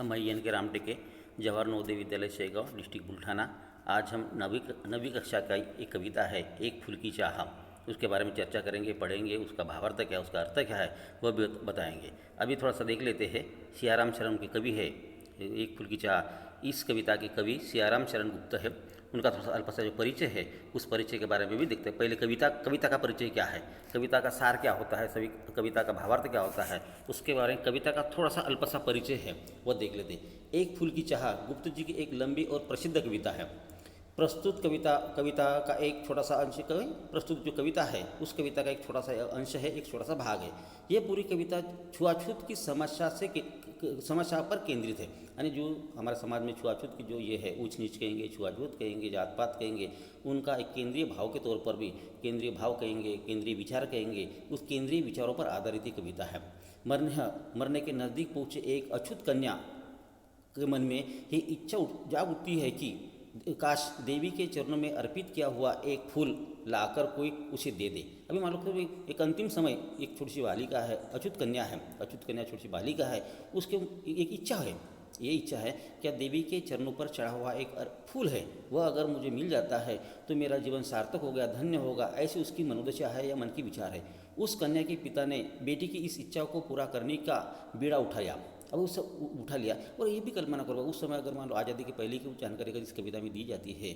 मैं एन के रामटेके, जवाहर नवोदय विद्यालय शेगांव, डिस्ट्रिक्ट बुल्ढाना। आज हम नवी कक्षा का एक कविता है, एक फूल की चाह, उसके बारे में चर्चा करेंगे, पढ़ेंगे, उसका भावार्थ क्या है, उसका अर्थ क्या है, वह भी बताएंगे। अभी थोड़ा सा देख लेते हैं। सियाराम शरण के कवि है एक फूल की चाह। इस कविता के कवि सियाराम शरण गुप्त है। उनका थोड़ा सा अल्प सा जो परिचय है, उस परिचय के बारे में भी देखते हैं। पहले कविता का परिचय क्या है, कविता का सार क्या होता है, सभी कविता का भावार्थ क्या होता है, उसके बारे में कविता का थोड़ा सा अल्प सा परिचय है, वह देख लेते हैं। एक फूल की चाह गुप्त जी की एक लंबी और प्रसिद्ध कविता है। प्रस्तुत कविता का एक छोटा सा अंश प्रस्तुत जो कविता है उस कविता का एक छोटा सा अंश है, एक छोटा सा भाग है। ये पूरी कविता छुआछूत की समस्या पर केंद्रित है। यानी जो हमारे समाज में छुआछूत की जो ये है, ऊंच नीच कहेंगे, छुआछूत कहेंगे, जात पात कहेंगे, उनका एक केंद्रीय भाव के तौर पर भी केंद्रीय भाव कहेंगे, केंद्रीय विचार कहेंगे, उस केंद्रीय विचारों पर आधारित ये कविता है। मरने के नज़दीक पहुँचे एक अछूत कन्या के मन में ये इच्छा जाग उठती है कि काश देवी के चरणों में अर्पित किया हुआ एक फूल लाकर कोई उसे दे दे। अभी मान लो कि एक अंतिम समय एक छोटी सी बालिका है, अछूत कन्या छोटी सी बालिका है, उसके एक इच्छा है, ये इच्छा है क्या देवी के चरणों पर चढ़ा हुआ एक फूल है, वह अगर मुझे मिल जाता है तो मेरा जीवन सार्थक हो गया, धन्य होगा, ऐसी उसकी मनोदशा है या मन की विचार है। उस कन्या के पिता ने बेटी की इस इच्छा को पूरा करने का बीड़ा उठाया, अब उस उठा लिया। और ये भी कल्पना करो, उस समय अगर मान लो आज़ादी के पहले की जानकारी अगर इस कविता में दी जाती है,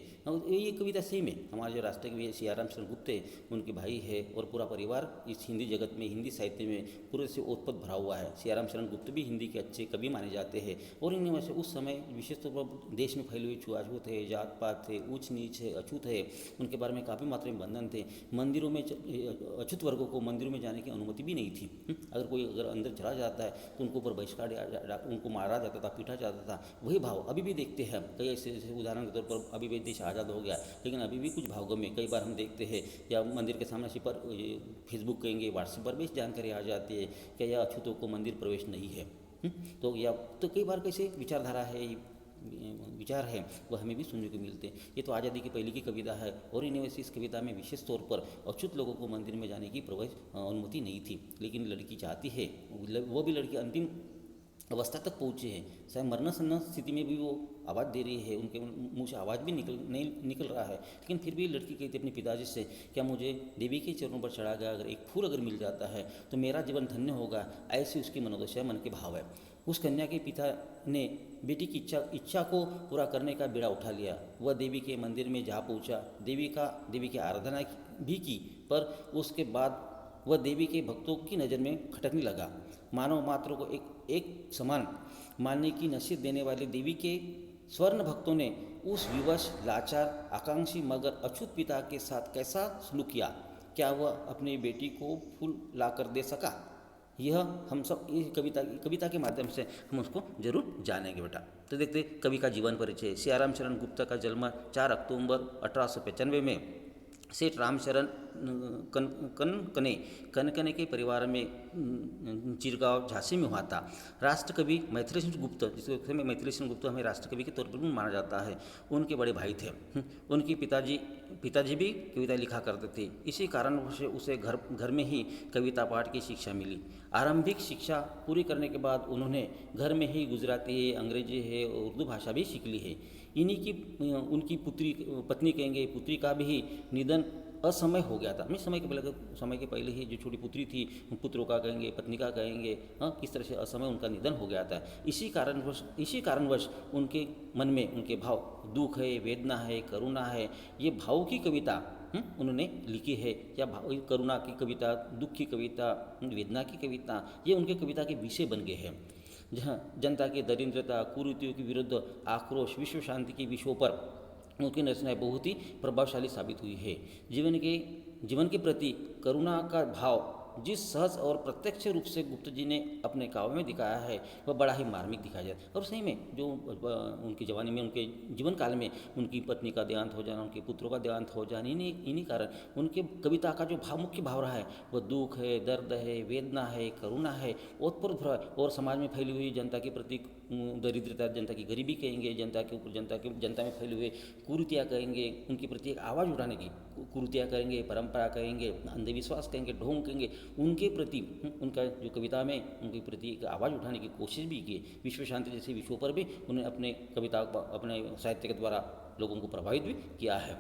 ये कविता सही में हमारे जो राष्ट्रकवि सियाराम शरण गुप्त है, उनके भाई है और पूरा परिवार इस हिंदी जगत में, हिंदी साहित्य में पूरे से ओतप्रोत भरा हुआ है। सियाराम शरण गुप्त भी हिंदी के अच्छे कवि माने जाते हैं। और इनमें वैसे उस समय विशेष तौर पर देश में फैली हुई छुआछूत है, जात पात है, ऊंच नीच है, अछूत है, उनके बारे में काफ़ी मात्रा में बंधन थे। मंदिरों में अछूत वर्गों को मंदिरों में जाने की अनुमति भी नहीं थी। अगर अंदर चला जाता है तो उनको ऊपर बहिष्कार, उनको मारा जाता था, पीटा जाता था। वही भाव अभी भी देखते हैं। कई ऐसे उदाहरण के तौर पर अभी भी देश आज़ाद हो गया, लेकिन अभी भी कुछ भावों में कई बार हम देखते हैं, या मंदिर के सामने से पर फेसबुक कहेंगे, व्हाट्सएप पर भी जानकारी आ जाती है कि यह अछूतों को मंदिर प्रवेश नहीं है। तो कई बार कैसे विचारधारा है, विचार है, वह हमें भी सुनने को मिलते हैं। ये तो आज़ादी की पहले की कविता है। और इन्हें वैसे इस कविता में विशेष तौर पर अछूत लोगों को मंदिर में जाने की प्रवेश अनुमति नहीं थी, लेकिन लड़की चाहती है, वो भी लड़की अंतिम अवस्था तक पहुँचे हैं, चाहे मरना सन्न स्थिति में भी वो आवाज़ दे रही है, उनके मुंह से आवाज़ भी नहीं निकल रहा है, लेकिन फिर भी लड़की कहती अपने पिताजी से, क्या मुझे देवी के चरणों पर चढ़ा गया अगर एक फूल अगर मिल जाता है तो मेरा जीवन धन्य होगा, ऐसी उसकी मनोदशा, मन के भाव है। उस कन्या के पिता ने बेटी की इच्छा को पूरा करने का बीड़ा उठा लिया। वह देवी के मंदिर में जा पहुँचा, देवी की आराधना भी की, पर उसके बाद वह देवी के भक्तों की नज़र में खटकने लगा। मानव मात्र को एक समान मानने की नसीहत देने वाली देवी के स्वर्ण भक्तों ने उस विवश, लाचार, आकांक्षी मगर अछूत पिता के साथ कैसा सलूक किया। क्या वह अपनी बेटी को फूल ला कर दे सका? यह हम सब इस कविता के माध्यम से हम उसको जरूर जानेंगे बेटा। तो देखते कवि का जीवन परिचय। सियाराम शरण गुप्ता का जन्म 4 अक्टूबर 1895 में सेठ रामशरण कनकने के परिवार में चिरगांव झांसी में हुआ था। राष्ट्रकवि मैथिली शरण गुप्त, जिसको मैथिली शरण गुप्त हमें राष्ट्रकवि के तौर पर भी माना जाता है, उनके बड़े भाई थे। उनके पिताजी भी कविता लिखा करते थे। इसी कारण उसे घर में ही कविता पाठ की शिक्षा मिली। आरंभिक शिक्षा पूरी करने के बाद उन्होंने घर में ही गुजराती है, अंग्रेजी है और उर्दू भाषा भी सीख ली है। उनकी पत्नी कहेंगे, पुत्री का भी निधन असमय हो गया था। समय के पहले ही जो छोटी पुत्री थी, पुत्रों का कहेंगे, पत्नी का कहेंगे, किस तरह से असमय उनका निधन हो गया था। इसी कारणवश उनके मन में उनके भाव, दुख है, वेदना है, करुणा है, ये भावों की कविता उन्होंने लिखी है। या करुणा की कविता, दुख की कविता, वेदना की कविता, ये उनके कविता के विषय बन गए हैं। जहाँ जनता की दरिद्रता, कुरीतियों के विरुद्ध आक्रोश, विश्व शांति के विषयों पर उनकी रचनाएं बहुत ही प्रभावशाली साबित हुई है। जीवन के प्रति करुणा का भाव जिस सहज और प्रत्यक्ष रूप से गुप्त जी ने अपने काव्य में दिखाया है, वह बड़ा ही मार्मिक दिखाया जाता है। और सही में जो उनकी जवानी में, उनके जीवन काल में उनकी पत्नी का देहांत हो जाना, उनके पुत्रों का देहांत हो जाना, इन्हीं कारण उनके कविता का जो मुख्य भाव रहा है, वह दुख है, दर्द है, वेदना है, करुणा है, ओतप्रोत भाव है। और समाज में फैली हुई जनता के प्रति दरिद्रता, जनता की गरीबी कहेंगे, जनता में फैले हुए कुरीतियाँ कहेंगे, उनके प्रति एक आवाज़ उठाने की कुरीतियाँ कहेंगे, परंपरा कहेंगे, अंधविश्वास कहेंगे, ढोंग कहेंगे, उनके प्रति उनका जो कविता में उनके प्रति एक आवाज़ उठाने की कोशिश भी की। विश्व शांति जैसे विषयों पर भी उन्होंने अपने कविता अपने साहित्य के द्वारा लोगों को प्रभावित भी किया है।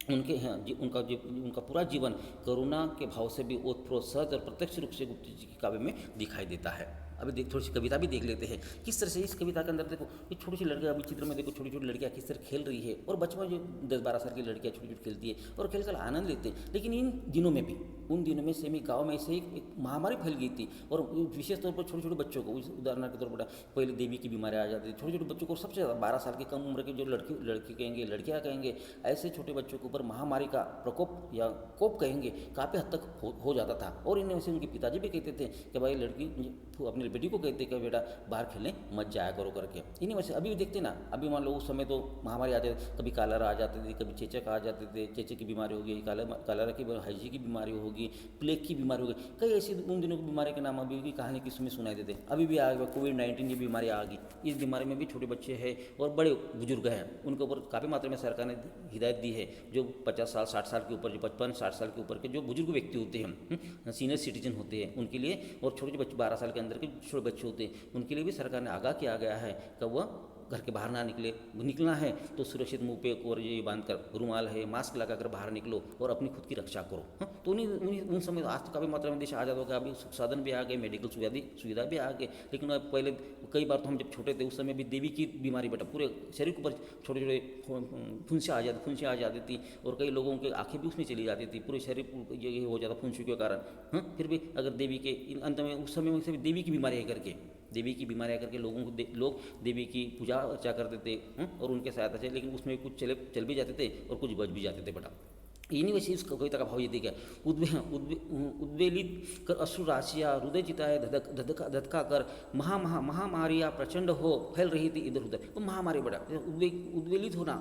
उनके हैं उनका पूरा जीवन करुणा के भाव से भी ओतप्रोत सहज और प्रत्यक्ष रूप से गुप्त जी के काव्य में दिखाई देता है। अभी थोड़ी सी कविता भी देख लेते हैं किस तरह से इस कविता के अंदर देखो ये छोटी सी लड़कियाँ, अभी चित्र में देखो छोटी छोटी लड़कियाँ किस तरह खेल रही है, और बचपन जो 10-12 साल की लड़कियाँ छोटी छोटी खेलती है और खेल कर आनंद लेते हैं। लेकिन इन दिनों में भी उन दिनों में सेमी गाँव में से एक महामारी फैल गई थी, और विशेष तौर पर छोटे छोटे बच्चों को, उदाहरण के तौर पर पहले देवी की बीमारी आ जाती थी, छोटे छोटे बच्चों को सबसे ज़्यादा 12 साल की कम उम्र के जो लड़के कहेंगे, लड़कियाँ कहेंगे, ऐसे छोटे बच्चों के ऊपर महामारी का प्रकोप या कोप कहेंगे काफ़ी हद तक हो जाता था। और इनमें से उनके पिताजी भी कहते थे कि भाई लड़की अपनी बेटी को कहते कि बेटा बाहर खेलने मत जाया करो करके। इन्हीं वजह से अभी भी देखते ना, अभी मान लो उस समय तो महामारी आते थे, कभी कालरा आ जाते थे, कभी चेचक आ जाते थे, चेचक की बीमारी होगी, कालरा की हाइजी की बीमारी होगी, प्लेग की बीमारी होगी, कई ऐसी उन दिनों की बीमारी के नाम अभी भी कहानी किस में सुनाई देते। अभी भी आ गया कोविड-19 की बीमारी आ गई। इस बीमारी में भी छोटे बच्चे हैं और बड़े बुजुर्ग हैं, उनके ऊपर काफ़ी मात्रा में सरकार ने हिदायत दी है। जो 50 साल 60 साल के ऊपर, जो 55-60 साल के ऊपर के जो बुजुर्ग व्यक्ति होते हैं, सीनियर सिटीजन होते हैं, उनके लिए, और छोटे बच्चे 12 साल के अंदर के छोटे बच्चे होते हैं, उनके लिए भी सरकार ने आगाह किया गया है कि वह घर के बाहर ना निकलना है तो सुरक्षित मुंह पे और ये बांधकर, रुमाल है, मास्क लगाकर बाहर निकलो और अपनी खुद की रक्षा करो। तो उन समय आज तो काफ़ी मात्रा में देश आज़ाद हो गया, अभी सुख साधन भी आ गए, मेडिकल सुविधा भी आ गए। लेकिन पहले कई बार तो हम जब छोटे थे उस समय भी देवी की बीमारी बेटा पूरे शरीर के ऊपर छोटे छोटे फुंसियाँ आ जाती थी, और कई लोगों की आँखें भी उसमें चली जाती थी, पूरे शरीर ये हो जाता फुंसियों के कारण। फिर भी अगर देवी के अंत में उस समय से देवी की बीमारी है करके, देवी की बीमारी आकर के लोग देवी की पूजा अर्चा करते थे और उनके सहायता से, लेकिन उसमें कुछ चल भी जाते थे और कुछ बच भी जाते थे बेटा। इन्हीं वैसे इस कविता का भाव ये देखा, उद्वेलित कर अश्रु राशिया, हृदय चिताए धधका कर, महामारिया प्रचंड हो फैल रही थी इधर उधर। तो महामारी बेटा उद्वेलित होना,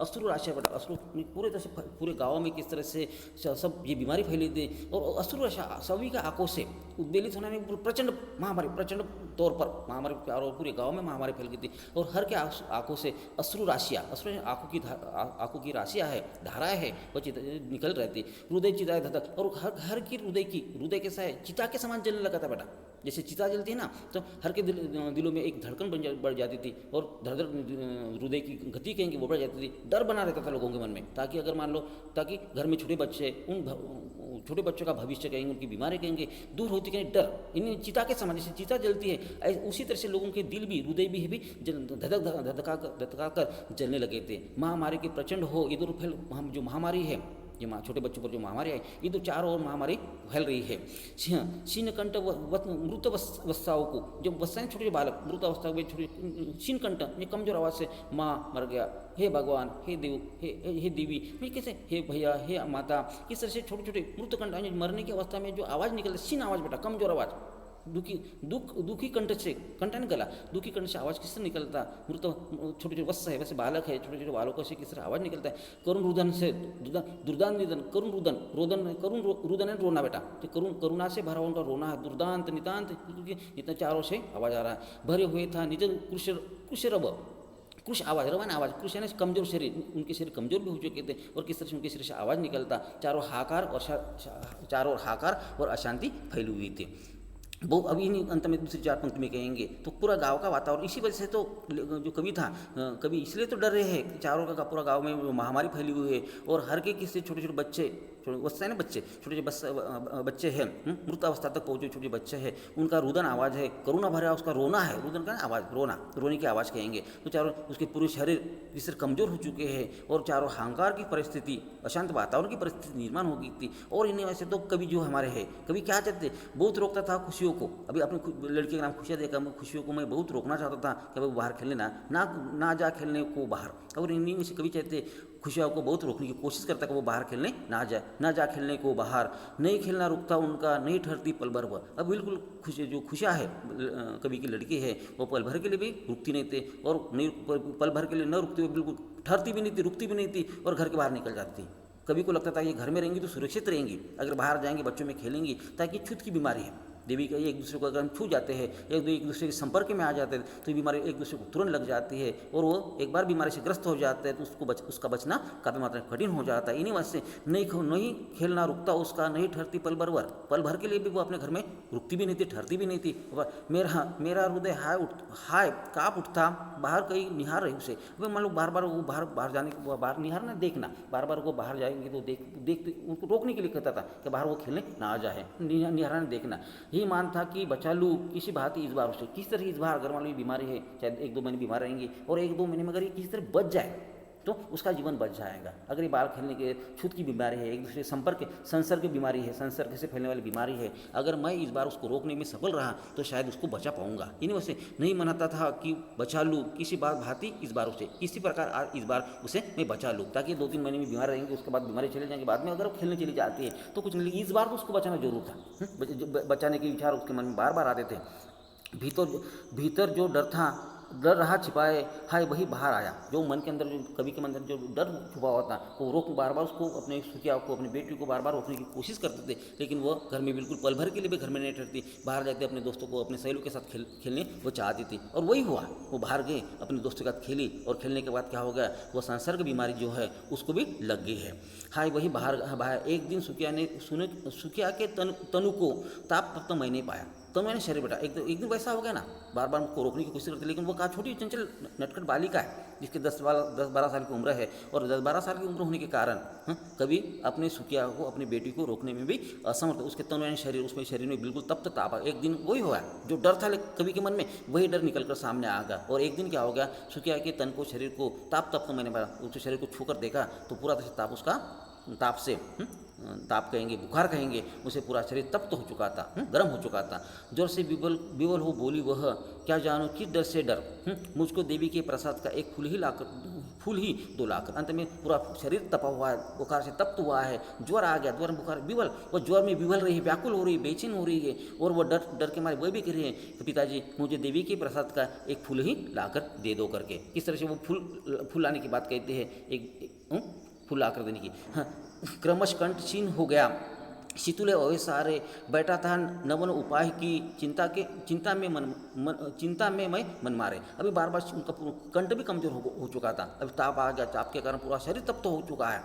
अश्रु राशिया बेटा, अश्रु पूरे तरह से पूरे गाँव में किस तरह से सब ये बीमारी फैली थी, और अश्रु राशिया सभी का आंखों से उद्वेलित होना में प्रचंड महामारी, प्रचंड तौर पर महामारी पूरे गाँव में महामारी फैल गई थी, और हर के आंखों से अश्रु राशिया, अश्रु आंखों की राशियाँ है, धाराएं है, वो निकल रहे थे। हृदय चिताए धधक, और हर की हृदय कैसा है, चिता के समान जलने लगा था बेटा। जैसे चिता जलती है ना, तो हर के दिलों में एक धड़कन बढ़ जाती थी, और हृदय की गति कहेंगे वो बढ़ जाती थी। डर बना रहता था लोगों के मन में, ताकि अगर मान लो, ताकि घर में छोटे बच्चे, उन छोटे बच्चों का भविष्य कहेंगे, उनकी बीमारी कहेंगे दूर होती, कहेंगे डर, इन चिता के समान जैसे चिता जलती है, उसी तरह से लोगों के दिल भी, हृदय भी धधका कर जलने लगे थे। महामारी के प्रचंड हो, इधर फैल जो महामारी है, ये छोटे बच्चों पर जो महामारी है, ये तो चारों ओर महामारी फैल रही है। शीनकंठ मृत अवस्थाओं को, जब वस्ताएं छोटे बालक मृत अवस्था में छोटे शीनकंठ, ये कमजोर आवाज़ से माँ मर गया, हे भगवान, हे देव, हे देवी, मैं कैसे, हे भैया, हे माता, इस तरह से छोटे छोटे मृतकंठ मरने की अवस्था में जो आवाज़ निकलती, शीन आवाज़ बेटा, कमजोर आवाज़, दुखी कंठ से, कंठ निकला, दुखी कंठ से आवाज़ किस तरह निकलता, मृत छोटे छोटे वत्स है, वैसे बालक है, छोटे छोटे बालकों से किस तरह आवाज़ निकलता है। करुण रुदन से, दुर्दांत निधन, करुण रुदन है रोना बेटा, तो करुणा से भरा उनका रोना है, दुर्दांत नितांत, इतना चारों से आवाज़ आ रहा है। भरे हुए था निज कुशरब, कृष आवाज़, रवान आवाज़, कृष यानी कमजोर शरीर, उनके शरीर कमजोर भी हो चुके थे, और किस तरह से उनके शरीर से आवाज़ निकलता, चारों हाकार और अशांति फैली हुई थी। वो अभी नहीं, अंत में दूसरी 4 पंक्ति में कहेंगे तो पूरा गांव का वातावरण, इसी वजह से तो जो कवि था, कवि इसलिए तो डर रहे हैं, चारों का पूरा गांव में महामारी फैली हुई है, और हर के किससे छोटे छोटे बच्चे, बच्चे ना छोटे बच्चे हैं, मृत अवस्था तक पहुँचे छोटे बच्चे हैं, उनका रुदन आवाज़ है, करुणा भरा उसका रोना है, रुदन का आवाज़, रोने की आवाज़ कहेंगे। तो चारों उसके पूरे शरीर जिससे कमज़ोर हो चुके हैं, और चारों हाहाकार की परिस्थिति, अशांत वातावरण की परिस्थिति निर्माण हो गई थी। और इन्हें वैसे तो कवि जो हमारे हैं, कवि क्या चाहते, बहुत रोकता था खुशियों को, अभी अपनी लड़की के नाम खुशियाँ देकर खुशियों को मैं बहुत रोकना चाहता था कि भाई बाहर खेलने ना जा खेलने को बाहर, और इन्हीं में से कवि चाहते खुशियों को बहुत रोकने की कोशिश करता कि वो बाहर खेलने ना जा खेलने को बाहर, नहीं खेलना रुकता उनका, नहीं ठहरती पल भर वह। अब बिल्कुल जो खुशियाँ है कवि की लड़की है, वो पल भर के लिए भी रुकती नहीं थी, और नहीं पल भर के लिए न रुकती हुई बिल्कुल ठहरती भी नहीं थी, रुकती भी नहीं थी, और घर के बाहर निकल जाती थी। कवि को लगता था ये घर में रहेंगी तो सुरक्षित रहेंगी, अगर बाहर जाएंगे बच्चों में खेलेंगी, ताकि छूत की बीमारी है, देवी का एक दूसरे को अगर हम छू जाते हैं, एक दूसरे के संपर्क में आ जाते हैं तो बीमारी एक दूसरे को तुरंत लग जाती है और वो एक बार बीमारी से ग्रस्त हो जाता है तो उसका बचना काफ़ी मात्रा में कठिन हो जाता है। इन्हीं वजह से नहीं खेलना रुकता उसका, नहीं ठहरती पल भर के लिए भी वो अपने घर में रुकती भी नहीं थी, ठहरती भी नहीं थी। मेरा हृदय हाय काँप उठता, बाहर कहीं निहार रही उसे। वे मान लो बार बार वो बाहर जाने बाहर निहारना देखना, बार बार वो बाहर जाएंगे तो देखते उनको रोकने के लिए कहता था कि बाहर वो खेलने ना आ जाए, निहारना देखना। यही मान था कि बचा लूँ किसी भांति इस बार उसे, किस तरह इस बार अगर मान लो बीमारी है, चाहे 1-2 महीने बीमार रहेंगी और 1-2 महीने में अगर ये किसी तरह बच जाए तो उसका जीवन बच जाएगा। अगर ये बाल खेलने के छूत की बीमारी है, एक दूसरे संसर्ग की बीमारी है, संसर्ग से फैलने वाली बीमारी है, अगर मैं इस बार उसको रोकने में सफल रहा तो शायद उसको बचा पाऊंगा। इन्हीं वजह से नहीं मनाता था कि बचा लूँ किसी बार भांति इस बार उसे, किसी प्रकार इस बार उसे मैं बचा लूँ, ताकि 2-3 महीने में बीमार रहेंगे, उसके बाद बीमारी चले जाएंगे, बाद में अगर वो खेलने चली जाती है तो कुछ नहीं, इस बार तो उसको बचाना जरूर था। बचाने के विचार उसके मन में बार बार आते थे। भीतर जो डर रहा छिपाए, हाय वही बाहर आया। जो मन के अंदर, जो कवि के अंदर जो डर छुपा हुआ था वो रोक बार बार उसको, अपने सुखिया को, अपनी बेटी को बार बार रोकने की कोशिश करते थे, लेकिन वो घर में बिल्कुल पल भर के लिए भी घर में नहीं ठहरती। बाहर जाते अपने दोस्तों को, अपने सहेलियों के साथ खेलने वो चाहती थी और वही हुआ। वो बाहर गए, अपने दोस्तों के साथ खेली और खेलने के बाद क्या हो गया, वो संसर्ग बीमारी जो है उसको भी लग गई है। हाय वही बाहर। एक दिन सुखिया के तनु को ताप तब तो मैं नहीं पाया, तो मैंने शरीर बेटा एक दिन वैसा हो गया ना, बार बार उसको रोकने की कोशिश करते, लेकिन वो कहा छोटी चंचल नटखट बालिका है जिसके 10-12 साल की उम्र है, और 10-12 साल की उम्र होने के कारण कभी अपने सुखिया को, अपनी बेटी को रोकने में भी असमर्थ। उसके तन यानी शरीर में बिल्कुल तप्त ताप। एक दिन वही हुआ, जो डर था कवि के मन में वही डर निकल कर सामने आ गया। और एक दिन क्या हो गया, सुखिया के तन को, शरीर को ताप मैंने उसके शरीर को छूकर देखा तो पूरा ताप उसका ताप कहेंगे, बुखार कहेंगे, उसे पूरा शरीर तप्त हो चुका था, गर्म हो चुका था। जोर से विवल हो बोली वह, क्या जानो किस डर से डर, मुझको देवी के प्रसाद का एक फूल ही 2 लाख। अंत में पूरा शरीर तपा हुआ है, बुखार से तप्त हुआ है, ज्वर आ गया, ज्वर बुखार विवल, वो ज्वर में विवल रही है, व्याकुल हो रही है, बेचैन हो रही है, और वो डर के मारे वह भी कह रही है कि पिताजी मुझे देवी के प्रसाद का एक फूल ही लाकर दे दो करके। किस तरह से वो फूल लाने की बात कहते हैं, एक फूल लाकर देने की। हाँ, क्रमश कंठ छीन हो गया, शीतुले अवय सारे, बैठा था नवन उपाय की चिंता में मैं मन मारे। अभी बार बार उनका कंठ भी कमजोर हो चुका था, अभी ताप आ गया, ताप के कारण पूरा शरीर तप तो हो चुका है,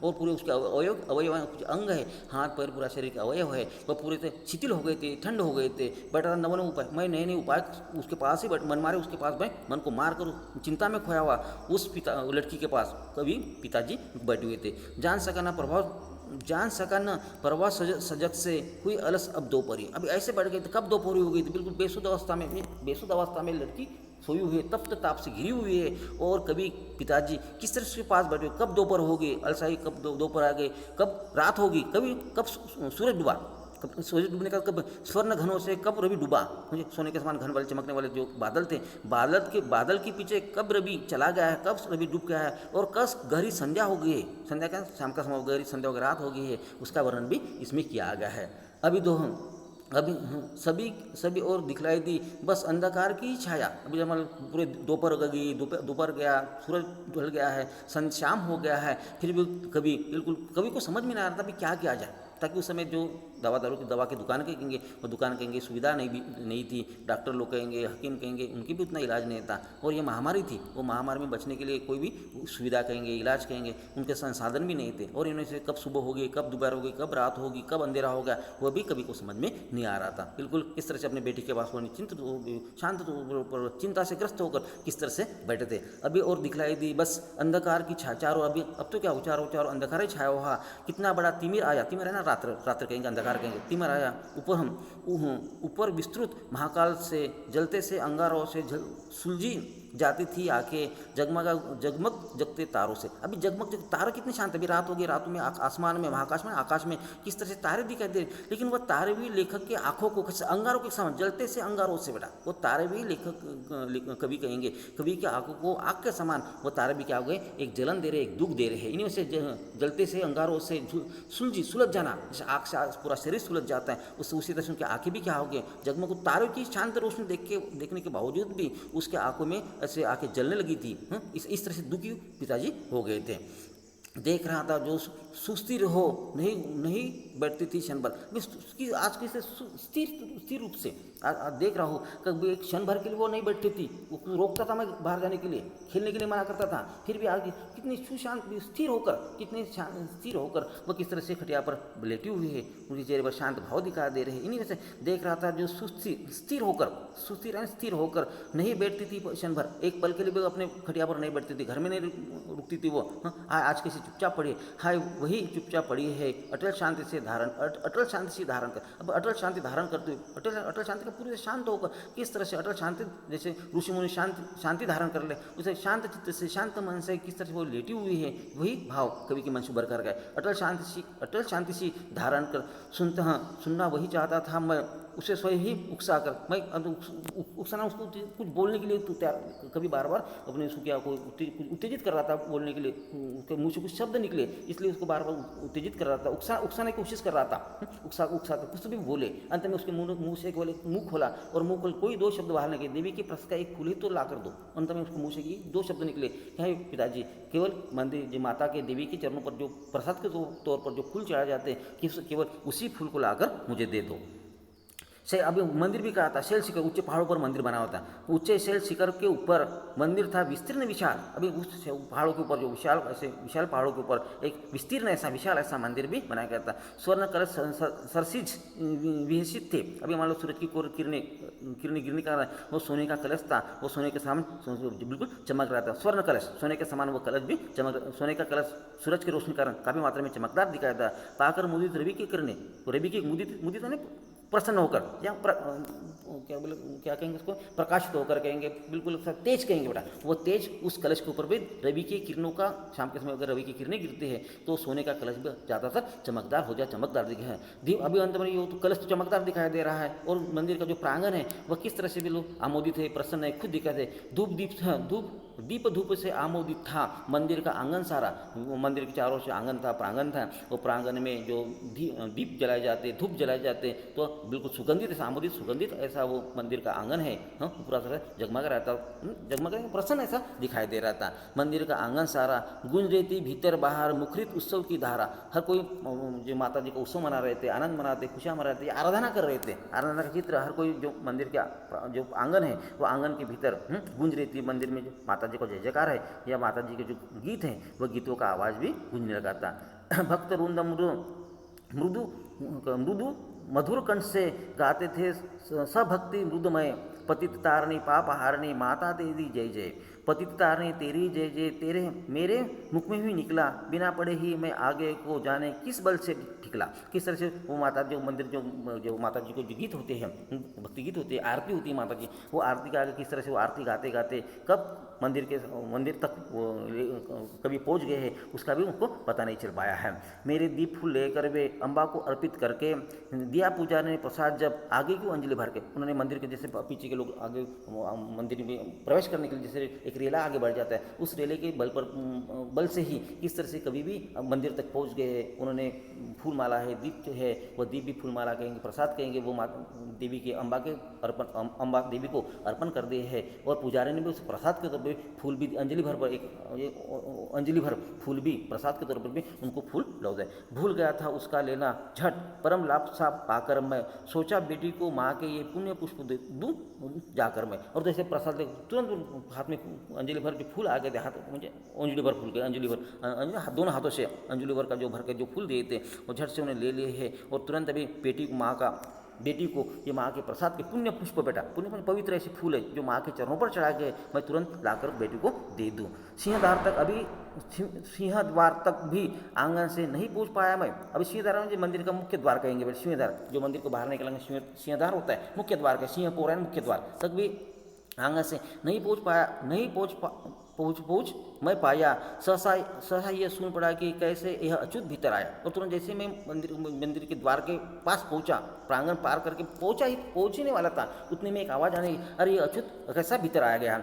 और पूरे उसके अवयव कुछ अंग है, हाथ पैर पूरा शरीर के अवयव है, वह पूरे से शिथिल हो गए थे, ठंड हो गए थे। बैठा था नवन उपाय, मैं नए उपाय उसके पास ही मन मारे, उसके पास मैं मन को मार कर चिंता में खोया हुआ उस लड़की के पास कभी पिताजी बैठे हुए थे। जान सका न परवाह सजग से हुई अलस अब दोपहरी। अभी ऐसे बढ़ गए थे, कब दोपहरी हो गई थी, बिल्कुल बेसुध अवस्था में लड़की सोई हुई है, तप्त ताप से घिरी हुई है, और कभी पिताजी किस तरह उसके पास बैठे, कब दोपहर होगी, अलसाई कब दोपहर आ गई, कब रात होगी, कब सूरज डूबा, सूरज डूबने का कब स्वर्ण घनों से कब रवि डूबा, मुझे सोने के समान घन वाले चमकने वाले जो बादल थे, बादल के पीछे कब रवि चला गया है, कब रवि डूब गया है, और कब गहरी संध्या हो गई है, संध्या का शाम का समय गहरी संध्या हो गई, रात हो गई है, उसका वर्णन भी इसमें किया गया है। अभी सभी और दिखलाई दी बस अंधकार की ही छाया। अभी जब पूरे दोपहर गया, सूरज ढल गया है, शाम हो गया है, फिर भी कवि को समझ में नहीं आ रहा था कि क्या किया जाए, ताकि उस समय जो दवा की दुकान कहेंगे, वो दुकान कहेंगे, सुविधा नहीं थी, डॉक्टर लोग कहेंगे, हकीम कहेंगे, उनकी भी उतना इलाज नहीं था, और ये महामारी थी, वो महामारी में बचने के लिए कोई भी सुविधा कहेंगे, इलाज कहेंगे, उनके संसाधन भी नहीं थे, और इन्हें से कब सुबह होगी, कब दोपहर होगी, कब रात होगी, कब अंधेरा होगा, वह भी कभी को समझ में नहीं आ रहा था। बिल्कुल इस तरह से अपने बेटी के पास वो शांत चिंता से ग्रस्त होकर किस तरह से बैठे थे। अभी और दिखलाई दी बस अंधकार की चारों, अब तो क्या हो, चारों अंधकार ही छाया हुआ। कितना बड़ा तिमिर आया, तिमिर है ना रात्र कहेंगे, अंधकार कहेंगे, तिमिर आया ऊपर विस्तृत महाकाल से, जलते से अंगारों से सुलझी जाती थी आंखें, जगमग जगते तारों से। अभी जगमग तारे कितने शांत, अभी रात होगी, रातों में आसमान में, आकाश में किस तरह से तारे दिखाई दे, लेकिन वह तारे भी लेखक के आंखों को अंगारों के समान, जलते से अंगारों से बेटा, वो तारे भी कवि कहेंगे, कवि के आंखों को आग के समान वो तारे भी क्या हो गए, एक जलन दे रहे, एक दुख दे रहे हैं। इन्हीं से जलते से अंगारों से सुलझ जाना, जैसे आग से पूरा शरीर सुलझ जाता है, उससे उसी तरह से उनकी आंखें भी क्या हो गई, जगमग तारों की शांत रोशनी देखने के बावजूद भी उसके आंखों में ऐसे आंखें जलने लगी थी। इस तरह से दुखी पिताजी हो गए थे। देख रहा था जो सुस्थिर हो, नहीं नहीं बैठती थी क्षण भर। मैं उसकी आज कैसे स्थिर स्थिर रूप से आज देख रहा हूँ, कभी एक क्षण भर के लिए वो नहीं बैठती थी, वो रोकता था मैं बाहर जाने के लिए, खेलने के लिए मना करता था, फिर भी आगे कितनी सुशांत स्थिर होकर, कितने स्थिर होकर वह किस तरह से खटिया पर लेटी हुई है, उनके चेहरे पर शांत भाव दिखाई दे रहे हैं। इन्हीं में से देख रहा था जो स्थिर होकर, सुस्थिर स्थिर होकर नहीं बैठती थी क्षण भर, एक पल के लिए भी अपने खटिया पर नहीं बैठती थी, घर में नहीं रुकती थी वो। आज कैसे चुपचाप पड़ी है, हाय वही चुपचाप पड़ी है, अटल शांति से धारण, अटल शांति से धारण कर। अब अटल शांति धारण करते हुए अटल शांति का पूरे शांत होकर, किस तरह से अटल शांति, जैसे ऋषि मुनि शांति धारण कर ले, उसे शांत चित्त से शांत मन से किस तरह से वो लेटी हुई है, वही भाव कवि के मन से उभर कर गए। अटल शांति से धारण कर सुनना वही चाहता था मैं, उसे स्वयं ही उकसा कर, मैं उकसाना उसको कुछ बोलने के लिए तो तैयार, कभी बार बार अपने सुखिया को उत्तेजित कर रहा था बोलने के लिए, उसके मुँह से कुछ शब्द निकले इसलिए उसको बार बार उत्तेजित कर रहा था, उकसाने की कोशिश कर रहा था, उकसा कर कुछ भी बोले। अंत में उसके मुँह से मुँह खोला और मुँह खोल कोई दो शब्द बाहर निकले, देवी के प्रसाद का एक फूल ही तो ला कर दो। अंत में उसके मुँह से ये दो शब्द निकले, क्या है पिताजी, केवल मंदिर जो माता के देवी के चरणों पर जो प्रसाद के तौर पर जो फूल चढ़ाए जाते हैं, केवल उसी फूल को लाकर मुझे दे दो। से अभी मंदिर भी कहा था, शैल शिखर, ऊंचे पहाड़ों पर मंदिर बना होता, ऊंचे शैल शिखर के ऊपर मंदिर था, विस्तीर्ण विशाल। अभी उस पहाड़ों के ऊपर जो विशाल पहाड़ों के ऊपर एक विस्तीर्ण ऐसा विशाल ऐसा मंदिर भी बनाया गया था। स्वर्ण कलश सरसिज विहसित थे। अभी मान लो सूरज की किरणें गिरने का वो सोने का कलश था, वो सोने के समान बिल्कुल चमक रहा था। स्वर्ण कलश, सोने के समान वो कलश भी सोने का कलश सूरज की रोशनी के कारण काफी मात्रा में चमकदार दिखाया था। पाकर मुदित रवि की किरणें, रवि की मुदित प्रसन्न होकर, या क्या कहेंगे उसको, प्रकाशित होकर कहेंगे, बिल्कुल तेज कहेंगे बेटा, वो तेज उस कलश के ऊपर भी रवि की किरणों का, शाम के समय अगर रवि की किरणें गिरती है तो सोने का कलश भी ज़्यादातर चमकदार हो जाए, चमकदार दिखा है। अभी अंत में ये तो कलश तो चमकदार दिखाई दे रहा है, और मंदिर का जो प्रांगण है वह किस तरह से भी लोग आमोदित है, प्रसन्न है, खुद दिखाते हैं। दीप धूप से आमोदित था मंदिर का आंगन सारा। वो मंदिर के चारों से आंगन था, प्रांगण था, वो प्रांगण में जो दीप जलाए जाते, धूप जलाए जाते, तो बिल्कुल सुगंधित, आमोदित सुगंधित ऐसा वो मंदिर का आंगन है। पूरा तरह जगमग रहा था, जगमग प्रसन्न ऐसा दिखाई दे रहा था। मंदिर का आंगन सारा गूंज रही थी भीतर बाहर मुखरित उत्सव की धारा। हर कोई जो माता जी का उत्सव मना रहे थे, आनंद मनाते, खुशियाँ मना रहे थे, आराधना कर रहे थे, आराधना का चित्र हर कोई जो मंदिर का जो आंगन है वो आंगन के भीतर गूंज रही थी। मंदिर में जो माता जी को जय जयकार है या माता जी के जो गीत हैं वह गीतों का आवाज़ भी गूंजने लगा था। भक्त रुंद मृदु मधुर कंठ से गाते थे सभक्ति मृदुमय, पतित तारणी पाप हारणी माता तेरी जय जय, पतित तारणी तेरी जय जय, तेरे मेरे मुख में ही निकला, बिना पढ़े ही मैं आगे को जाने किस बल से निकला। किस तरह से वो माता जो मंदिर जो माता जी को जो गीत होते हैं, भक्ति गीत होते हैं, आरती होती है माता जी, वो आरती के आगे किस तरह से वो आरती गाते गाते कब मंदिर तक कभी पहुंच गए हैं उसका भी उनको पता नहीं चल पाया है। मेरे दीप फूल लेकर वे अम्बा को अर्पित करके दिया पूजा ने प्रसाद, जब आगे की अंजलि भर के उन्होंने मंदिर के जैसे पीछे के लोग आगे मंदिर में प्रवेश करने के लिए जैसे एक रेला आगे बढ़ जाता है, उस रेले के बल से ही किस तरह से कभी भी मंदिर तक पहुंच गए। उन्होंने फूल माला है, दीप जो है वह दीप भी फूल माला कहेंगे, प्रसाद कहेंगे, वो माता देवी के अम्बा देवी को अर्पण कर दिए है। और पुजारी ने भी उस प्रसाद के तौर पर फूल भी अंजलि भर पर अंजलि भर फूल भी प्रसाद के तौर पर भी उनको फूल लौटाए। भूल गया था उसका लेना झट, परम लाभ सा पाकर मैं सोचा बेटी को माँ के ये पुण्य पुष्प दूं जाकर मैं। और जैसे प्रसाद तुरंत हाथ में अंजलि भर जो फूल आ गए थे, हाथ मुझे अंजलि भर फूल के अंजलि भर दोनों हाथों से अंजलि भर का जो भर के जो फूल दिए थे वो झट से उन्हें ले लिए है। और तुरंत अभी बेटी को ये माँ के प्रसाद के पुण्य पुष्प, बेटा पुण्य पवित्र ऐसे फूल है जो माँ के चरणों पर चढ़ा गए, मैं तुरंत लाकर बेटी को दे दूँ। सिंहद्वार तक भी आंगन से नहीं पहुँच पाया मैं। अभी सिंहद्वार में जो मंदिर का मुख्य द्वार कहेंगे, सिंहद्वार जो मंदिर को बाहर निकलेंगे सिंहद्वार होता है, मुख्य द्वार का सिंह पौराण मुख्य द्वार तक भी आंगन से नहीं पहुँच मैं पाया। सहसा ये सुन पड़ा कि कैसे यह अच्युत भीतर आया। और तुरंत जैसे मैं मंदिर के द्वार के पास पहुंचा, प्रांगण पार करके पहुंचने वाला था, उतने में एक आवाज़ आने लगी, अरे ये अच्युत कैसा भीतर आया गया,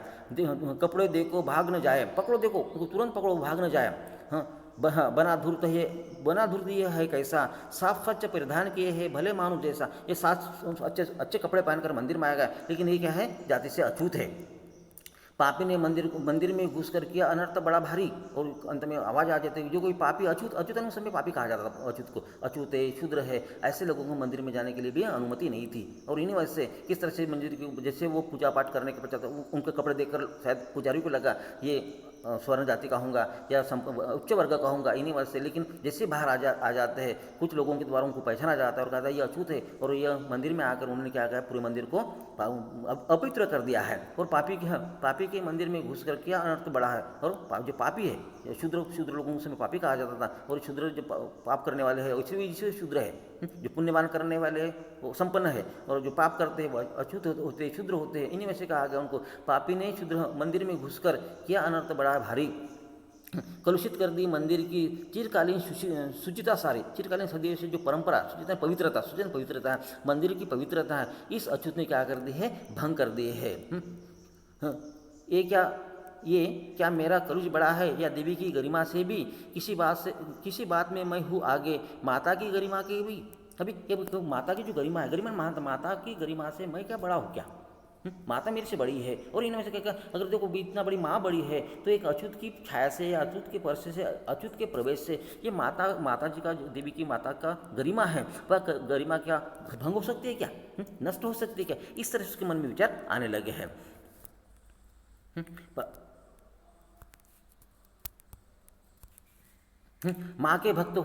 कपड़े देखो भाग न जाए, पकड़ो देखो तुरंत पकड़ो भाग न जाए। हाँ, बना धूर्त ये है कैसा, साफ स्वच्छ परिधान किए है भले मानुष जैसा। ये साफ अच्छे कपड़े पहनकर मंदिर में आया गया, लेकिन ये क्या है, जाति से अछूत है। पापी ने मंदिर में घुस कर किया अनर्थ बड़ा भारी, और अंत में आवाज़ आ जाती है। जो कोई पापी अछूत उस समय पापी कहा जाता था, अछूत को, अछूत है, शूद्र है, ऐसे लोगों को मंदिर में जाने के लिए भी अनुमति नहीं थी। और इन्हीं वजह से किस तरह से मंदिर की, जैसे वो पूजा पाठ करने के पश्चात उनके कपड़े देखकर शायद पुजारी को लगा ये स्वर्ण जाति का होगा या उच्च वर्ग का होगा, इन्हीं वजह से। लेकिन जैसे बाहर आ जाते हैं, कुछ लोगों के द्वारा उनको पहचाना जाता है और कहता है ये अछूत है, और यह मंदिर में आकर उन्होंने क्या किया, पूरे मंदिर को अपवित्र कर दिया है। और पापी के मंदिर में घुस कर किया अनर्थ बढ़ा है। और जो पापी है, शूद्र लोगों से पापी कहा जाता था, और शूद्र जो पाप करने वाले हैं इसलिए शूद्र है। जो पुण्यवान करने वाले हैं वो संपन्न है, और जो पाप करते हैं वो अछूत होते हैं, शूद्र होते हैं। इन्हीं में से कहा गया उनको पापी ने शूद्र मंदिर में घुसकर किया अनर्थ बड़ा भारी, कलुषित कर दी मंदिर की चिरकालीन शुचिता सारी। चिरकालीन सदियों से जो परंपरा, शुचिता पवित्रता मंदिर की पवित्रता है, इस अछूत ने क्या कर दी है, भंग कर दी है। ये क्या मेरा कलुष बड़ा है, या देवी की गरिमा से भी किसी बात में मैं हूँ आगे, माता की गरिमा के भी। अभी तो माता की जो गरिमा है, माता की गरिमा से मैं क्या बड़ा हूँ क्या? माता मेरे से बड़ी है। और इनमें से क्या, अगर देखो इतना बड़ी माँ बड़ी है, तो एक अछूत की छाया से या अछूत के स्पर्श से, अछूत के प्रवेश से ये माता जी का, देवी की माता का गरिमा है, वह गरिमा क्या भंग हो सकती है क्या? नष्ट हो सकती है क्या? इस तरह से उसके मन में विचार आने लगे हैं। माँ के भक्त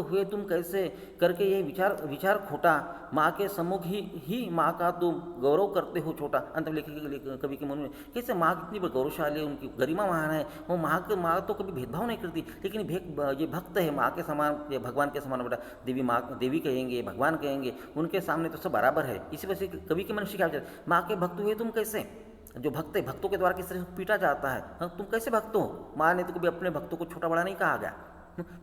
हुए तुम कैसे करके ये विचार खोटा, माँ के सम्मुख ही माँ का तुम गौरव करते हो छोटा। अंत में कवि के मन में कैसे माँ कितनी गौरवशाली है, उनकी गरिमा महान है। वो माँ तो कभी भेदभाव नहीं करती, लेकिन ये भक्त है माँ के समान, ये भगवान के समान। बेटा देवी कहेंगे, भगवान कहेंगे, उनके सामने तो सब बराबर है। इसी वजह से कवि के मन में क्या विचार, माँ के भक्त हुए तुम कैसे, जो भक्त है, भक्तों के द्वारा किस तरह से पीटा जाता है, तुम कैसे भक्त हो? माँ ने तो कभी अपने भक्तों को छोटा बड़ा नहीं कहा गया।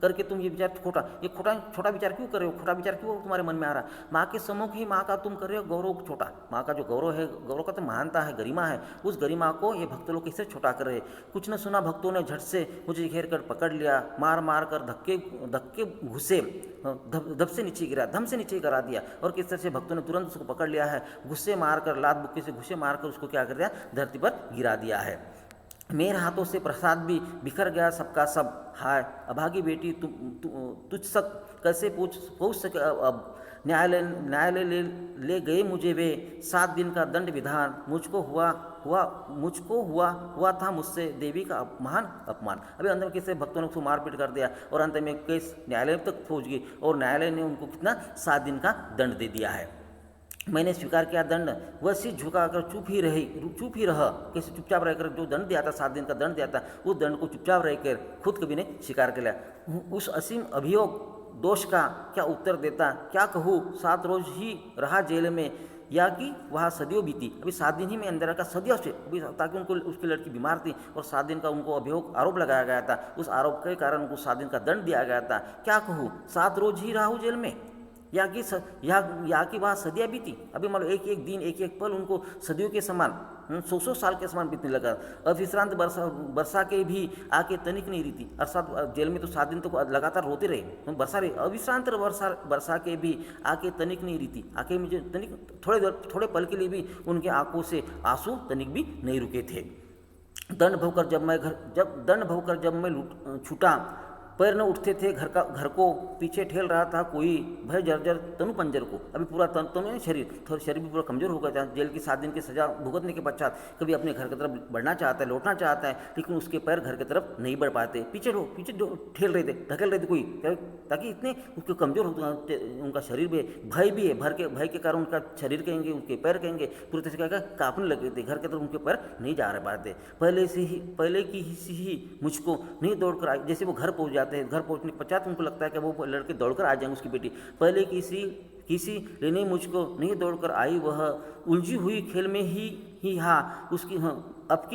करके तुम ये विचार छोटा विचार क्यों कर रहे हो? खोटा विचार क्यों तुम्हारे मन में आ रहा है? माँ के सम्मुख ही माँ का तुम कर रहे हो गौरव छोटा। माँ का जो गौरव है, गौरव का तो महानता है, गरिमा है, उस गरिमा को ये भक्त लोग कैसे छोटा कर रहे? कुछ न सुना भक्तों ने झट से मुझे घेर कर पकड़ लिया, मार कर धक्के घुसे, धम से नीचे गिरा दिया। और किस तरह से भक्तों ने तुरंत उसको पकड़ लिया है, गुस्से मारकर, लात बुक्के से घुसे मारकर उसको क्या कर दिया, धरती पर गिरा दिया है। मेरे हाथों से प्रसाद भी बिखर गया सबका सब, हाय अभागी बेटी तुझ तक कैसे पहुँच सके अब। न्यायालय ले गए मुझे वे, 7 दिन का दंड विधान, मुझको हुआ था मुझसे देवी का महान अपमान। अभी अंत में किसी भक्तों ने उसको मारपीट कर दिया, और अंत में केस न्यायालय तक पहुँच गई, और न्यायालय ने उनको कितना 7 दिन का दंड दे दिया है। मैंने स्वीकार किया दंड, वह सिर झुकाकर चुप ही रहा। कैसे चुपचाप रहकर जो दंड दिया था, 7 दिन का दंड दिया था, उस दंड को चुपचाप रहकर खुद कभी ने स्वीकार कर लिया। उस असीम अभियोग दोष का क्या उत्तर देता, क्या कहूँ, 7 रोज ही रहा जेल में, या कि वहाँ सदियों बीती। अभी 7 दिन ही में अंदर का सदियों से, अभी ताकि उनको, उसकी लड़की बीमार थी और 7 दिन का उनको आरोप लगाया गया था, उस आरोप के कारण उनको 7 दिन का दंड दिया गया था। क्या कहूँ, 7 रोज ही रहा हूँ जेल में, या कि वहाँ सदियाँ बीती। अभी मान लो एक दिन, एक पल उनको सदियों के समान, 100 साल के समान बीतने लगा। अविश्रांत वर्षा के भी आके तनिक नहीं रीती, अर्थात जेल में तो 7 दिन तो लगातार रोते रहे, वर्षा रही। अविश्रांत वर्षा के भी आके तनिक नहीं रीती, आके मुझे तनिक थोड़े पल के लिए भी उनके आंखों से आंसू तनिक भी नहीं रुके थे। दंड भोकर जब मैं छूटा, पैर न उठते थे घर को पीछे ठेल रहा था कोई, भय जर्जर तनु पंजर को। अभी पूरा तनु शरीर भी पूरा कमजोर हो गया था। जेल की 7 दिन की सजा भुगतने के पश्चात कभी अपने घर की तरफ बढ़ना चाहता है, लौटना चाहता है, लेकिन उसके पैर घर की तरफ नहीं बढ़ पाते, पीछे ठेल रहे थे, धकेल रहे थे कोई, ताकि इतने उसके कमजोर होते, उनका शरीर भी भय भी है, भय के कारण उनका शरीर कहेंगे, उनके पैर कहेंगे, पूरी तरह से क्या कांपने लगे थे, घर की तरफ उनके पैर नहीं जा रहे पाते। पहले की ही मुझको नहीं दौड़कर आई, जैसे वो घर पहुँच जाते हैं, घर पहुंचने के पश्चात उनको लगता है कि वो लड़के दौड़कर आ जाएंगे उसकी बेटी। पहले किसी लेने मुझको नहीं दौड़कर आई, वह उलझी हुई खेल में ही हाँ उसकी, हाँ अब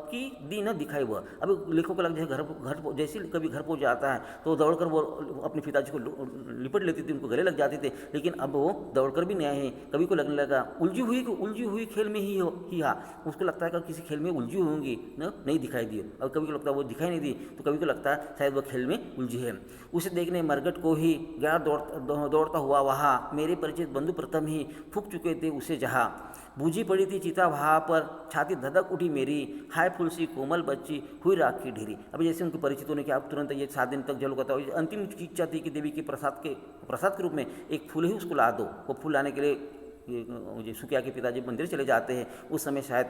की दी न दिखाई वह। अभी लेखों को लग जाए घर जैसे कभी घर पहुंच जाता है तो दौड़कर वो अपने पिताजी को लिपट लेती थी, उनको गले लग जाते थे, लेकिन अब वो दौड़कर भी नहीं आए हैं। कभी को लगने लगा उलझी हुई खेल में ही हाँ, उसको लगता है कि किसी खेल में उलझी होंगी न, नहीं दिखाई दी। और कभी को लगता है वो दिखाई नहीं दी, तो कभी को लगता है शायद वह खेल में उलझी है। उसे देखने मरगट को ही गया दौड़ता हुआ वहाँ, मेरे परिचित बंधु प्रथम ही फूंक चुके थे उसे जहाँ। बूझी पड़ी थी चिता वहाँ पर, छाती धधक उठी मेरी, हाय फूल सी कोमल बच्ची हुई राख की ढेरी। अभी जैसे उनके परिचित होने के आप तुरंत ये 7 दिन तक जल करता हो, अंतिम उसकी इच्छा थी कि देवी के प्रसाद के रूप में एक फूल ही उसको ला दो। वो फूल लाने के लिए ये सुकिया के पिताजी मंदिर चले जाते हैं। उस समय शायद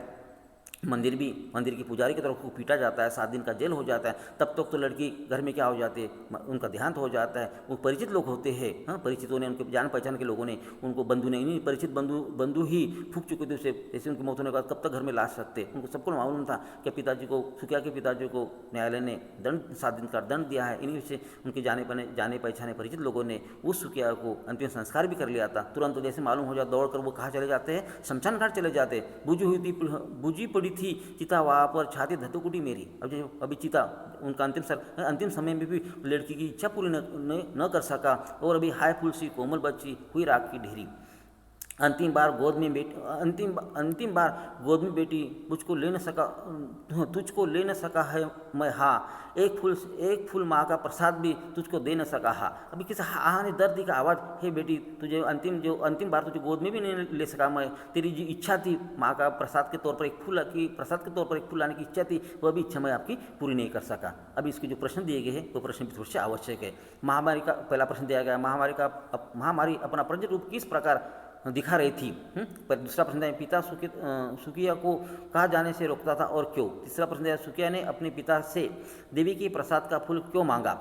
मंदिर की पुजारी की तरफ को पीटा जाता है, 7 दिन का जेल हो जाता है। तब तक तो लड़की घर में क्या हो जाती है, उनका देहांत हो जाता है। वो परिचित लोग होते हैं, हाँ, परिचितों ने, उनके जान पहचान के लोगों ने, उनको बंधु ने, नहीं परिचित बंधु ही फूंक चुके थे उसे। जैसे उनकी मौत होने के बाद कब तक घर में ला सकते, उनको सबको मालूम था कि सुकिया के पिताजी को न्यायालय ने 7 दिन का दंड दिया है। इन्हीं से उनके जाने पहचाने परिचित लोगों ने उस सुकिया को अंतिम संस्कार भी कर लिया था। तुरंत जैसे मालूम हो जाता, दौड़ कर वो कहाँ चले जाते हैं, शमशान घाट चले जाते। बूझी पड़ी थी चिता वहाँ पर, छाती धधक मेरी। अभी चिता उनका अंतिम समय में भी लड़की की इच्छा पूरी न कर सका, और अभी हाय फूल सी कोमल बच्ची हुई राख की ढेरी। अंतिम बार गोद में बेटी तुझको ले न सका है मैं, हाँ एक फूल माँ का प्रसाद भी तुझको दे न सका। हाँ, अभी किसी हाँ ने दर्द का आवाज़, हे बेटी तुझे अंतिम बार तुझे गोद में भी नहीं ले सका मैं। तेरी जो इच्छा थी माँ का प्रसाद के तौर पर एक फूल लाने की इच्छा थी, वह भी इच्छा मैं आपकी पूरी नहीं कर सका। अभी इसके जो प्रश्न दिए गए हैं वो प्रश्न भी थोड़े से आवश्यक है। महामारी का पहला प्रश्न दिया गया, महामारी अपना प्रजट रूप किस प्रकार दिखा रही थी। पर दूसरा प्रश्न है, पिता सुकिया को कहाँ जाने से रोकता था और क्यों। तीसरा प्रश्न है, सुकिया ने अपने पिता से देवी के प्रसाद का फूल क्यों मांगा।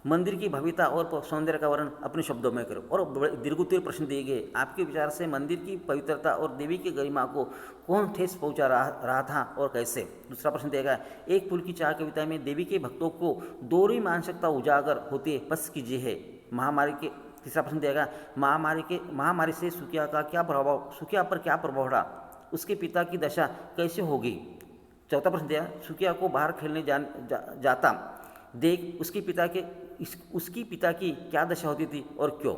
मंदिर की भव्यता और सौंदर्य का वर्णन अपने शब्दों में करो। और दीर्घोत्तर प्रश्न दिए गए, आपके विचार से मंदिर की पवित्रता और देवी की गरिमा को कौन ठेस पहुंचा रहा था और कैसे। दूसरा प्रश्न दिया गया, एक फूल की चाह कविता में देवी के भक्तों को दोहरी मानसिकता उजागर होती है, स्पष्ट कीजिए है। तीसरा प्रश्न देगा, महामारी से सुकिया पर क्या प्रभाव रहा, उसके पिता की दशा कैसे होगी। चौथा प्रश्न दिया, सुकिया को बाहर खेलने जाता देख उसकी पिता की क्या दशा होती थी और क्यों।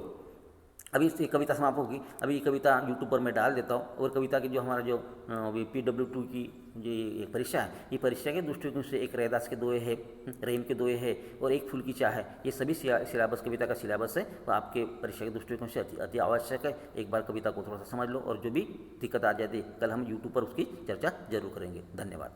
अभी इससे कविता समाप्त होगी। अभी ये कविता यूट्यूब पर मैं डाल देता हूँ। और कविता की जो हमारा जो PW2 की जो ये परीक्षा है, ये परीक्षा के दृष्टिकोण से एक रैदास के दोहे है, रहीम के दोहे है और एक फूल की चाह है। ये सभी सिलेबस कविता का सिलेबस है, वो आपके परीक्षा के दृष्टिकोण से अति आवश्यक है। एक बार कविता को थोड़ा सा समझ लो, और जो भी दिक्कत आ जाती है कल हम यूट्यूब पर उसकी चर्चा जरूर करेंगे। धन्यवाद।